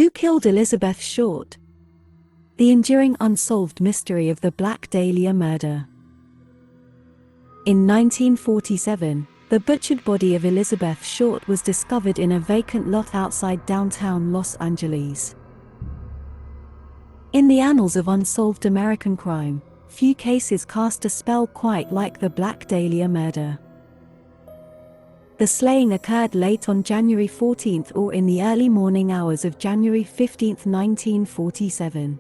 Who killed Elizabeth Short? The enduring unsolved mystery of the Black Dahlia murder. In 1947, the butchered body of Elizabeth Short was discovered in a vacant lot outside downtown Los Angeles. In the annals of unsolved American crime, few cases cast a spell quite like the Black Dahlia murder. The slaying occurred late on January 14 or in the early morning hours of January 15, 1947.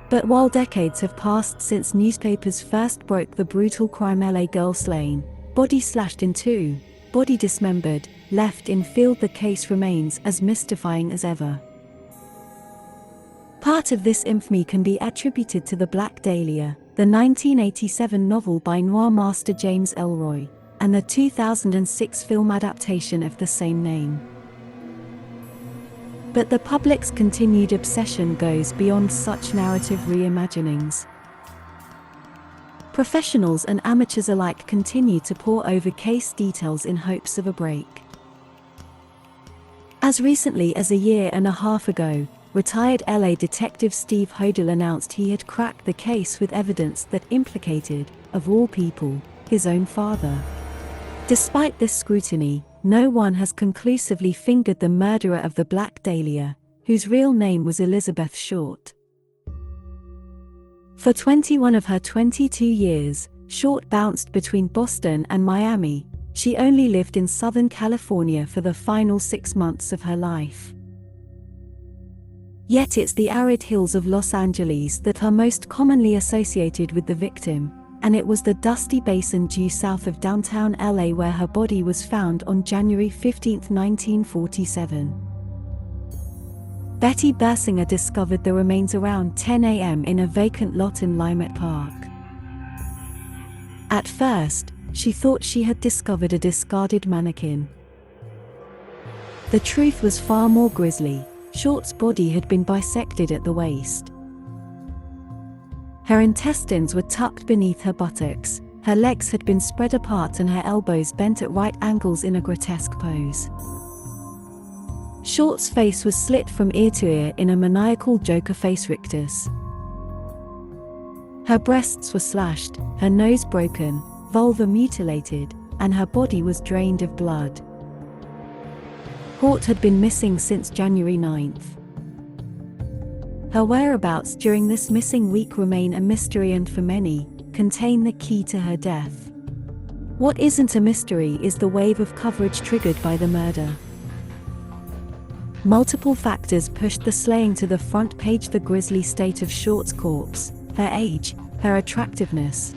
But while decades have passed since newspapers first broke the brutal crime, LA girl slain, body slashed in two, body dismembered, left in field, the case remains as mystifying as ever. Part of this infamy can be attributed to The Black Dahlia, the 1987 novel by noir master James Ellroy, and the 2006 film adaptation of the same name. But the public's continued obsession goes beyond such narrative reimaginings. Professionals and amateurs alike continue to pore over case details in hopes of a break. As recently as a year and a half ago, retired LA detective Steve Hodel announced he had cracked the case with evidence that implicated, of all people, his own father. Despite this scrutiny, no one has conclusively fingered the murderer of the Black Dahlia, whose real name was Elizabeth Short. For 21 of her 22 years, Short bounced between Boston and Miami. She only lived in Southern California for the final 6 months of her life. Yet it's the arid hills of Los Angeles that are most commonly associated with the victim, and it was the dusty basin due south of downtown LA where her body was found on January 15, 1947. Betty Bersinger discovered the remains around 10 a.m. in a vacant lot in Limerick Park. At first, she thought she had discovered a discarded mannequin. The truth was far more grisly. Short's body had been bisected at the waist. Her intestines were tucked beneath her buttocks, her legs had been spread apart and her elbows bent at right angles in a grotesque pose. Short's face was slit from ear to ear in a maniacal Joker face rictus. Her breasts were slashed, her nose broken, vulva mutilated, and her body was drained of blood. Short had been missing since January 9th. Her whereabouts during this missing week remain a mystery and for many, contain the key to her death. What isn't a mystery is the wave of coverage triggered by the murder. Multiple factors pushed the slaying to the front page: the grisly state of Short's corpse, her age, her attractiveness,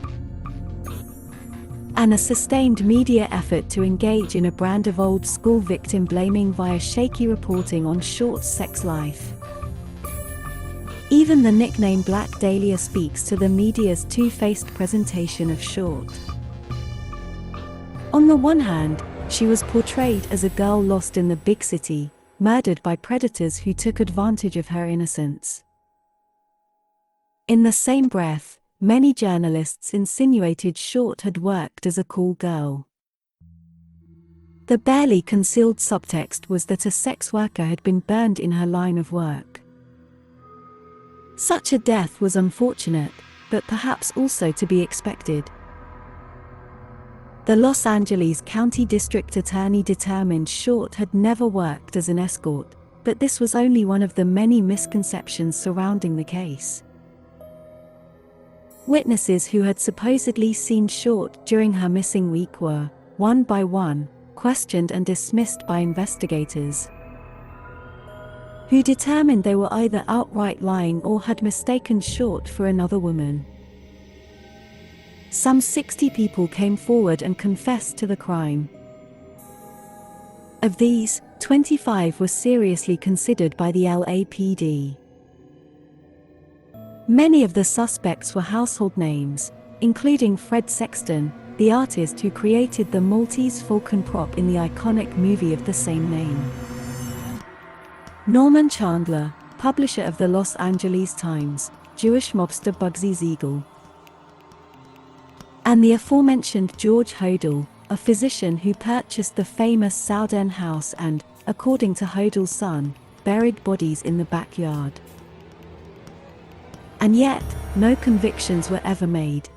and a sustained media effort to engage in a brand of old-school victim blaming via shaky reporting on Short's sex life. Even the nickname Black Dahlia speaks to the media's two-faced presentation of Short. On the one hand, she was portrayed as a girl lost in the big city, murdered by predators who took advantage of her innocence. In the same breath, many journalists insinuated Short had worked as a call girl. The barely concealed subtext was that a sex worker had been burned in her line of work. Such a death was unfortunate, but perhaps also to be expected. The Los Angeles County District Attorney determined Short had never worked as an escort, but this was only one of the many misconceptions surrounding the case. Witnesses who had supposedly seen Short during her missing week were, one by one, questioned and dismissed by investigators, who determined they were either outright lying or had mistaken Short for another woman. Some 60 people came forward and confessed to the crime. Of these, 25 were seriously considered by the LAPD. Many of the suspects were household names, including Fred Sexton, the artist who created the Maltese Falcon prop in the iconic movie of the same name; Norman Chandler, publisher of the Los Angeles Times, Jewish mobster Bugsy Siegel, and the aforementioned George Hodel, a physician who purchased the famous Southern House and according to Hodal's son, buried bodies in the backyard. And yet, no convictions were ever made.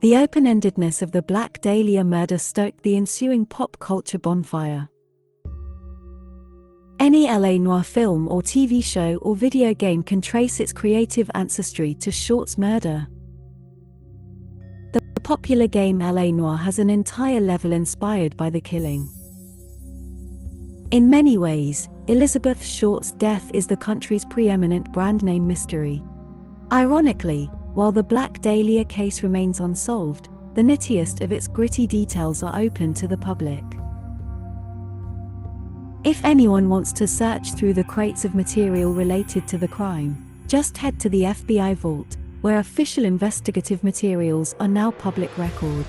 The open-endedness of the Black Dahlia murder stoked the ensuing pop culture bonfire. Any LA noir film or TV show or video game can trace its creative ancestry to Short's murder. The popular game LA Noire has an entire level inspired by the killing. In many ways, Elizabeth Short's death is the country's preeminent brand name mystery. Ironically, while the Black Dahlia case remains unsolved, the nittiest of its gritty details are open to the public. If anyone wants to search through the crates of material related to the crime, just head to the FBI vault, where official investigative materials are now public record.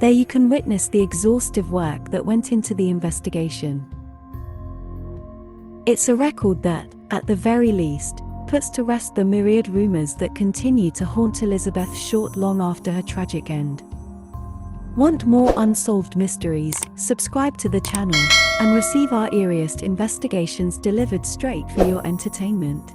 There you can witness the exhaustive work that went into the investigation. It's a record that, at the very least, puts to rest the myriad rumors that continue to haunt Elizabeth Short long after her tragic end. Want more unsolved mysteries? Subscribe to the channel and receive our eeriest investigations delivered straight for your entertainment.